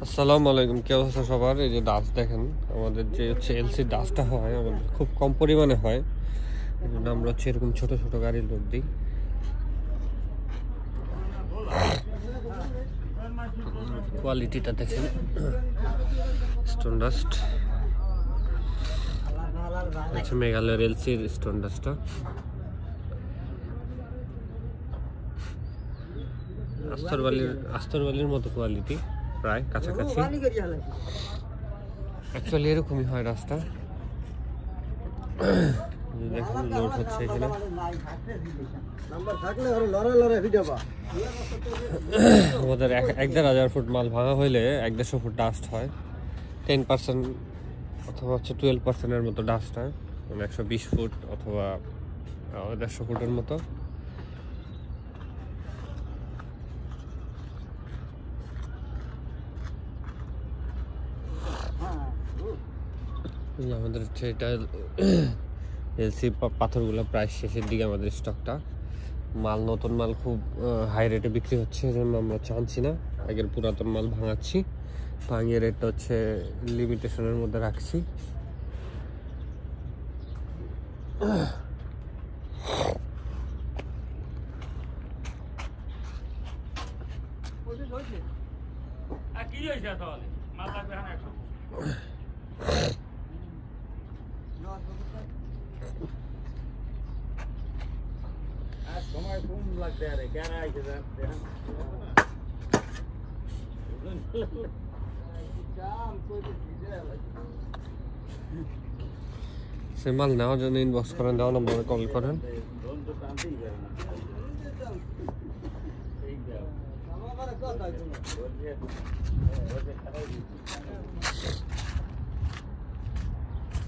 আসসালামু আলাইকুম, কি অবস্থা সবার? এই যে ডাস্ট দেখেন, আমাদের যে হচ্ছে এলসি ডাস্টটা হয় আমাদের খুব কম পরিমাণে হয়, এই জন্য আমরা হচ্ছে এরকম ছোট ছোট গাড়ি লোড দিই। কোয়ালিটিটা দেখেন, স্টোন ডাস্ট হচ্ছে মেঘালয়ের এলসির স্টোন ডাস্টটা। আস্তরবালির মতো কোয়ালিটি, প্রায় কাছাকাছি। অ্যাকচুয়ালি এরকমই হয় রাস্তা। দেখুন লোড হচ্ছে এখানে। আমাদের ১,৫০০ ফুট মাল ভাঙা হইলে ১,৫০ ফুট ডাস্ট হয়। 10% অথবা হচ্ছে 12%-এর মতো ডাস্ট হয়, মানে ১২০ ফুট অথবা ১৫০ ফুটের মতো। আমাদের হচ্ছে এটা এলসি পাথরগুলো প্রায় শেষের দিকে আমাদের স্টকটা। নতুন মাল খুব হাই রেটে বিক্রি হচ্ছে, এজন্য আমরা চাচ্ছি না। আগের পুরাতন মাল ভাঙাচ্ছি, ভাঙিয়ে রেটটা হচ্ছে লিমিটেশনের মধ্যে রাখছি। সময় কম লাগবে আরে কেন আইছে সে মাল নেওয়ার জন্য ইনবক্স করেন, দেওয়া নম্বরে কল করেন।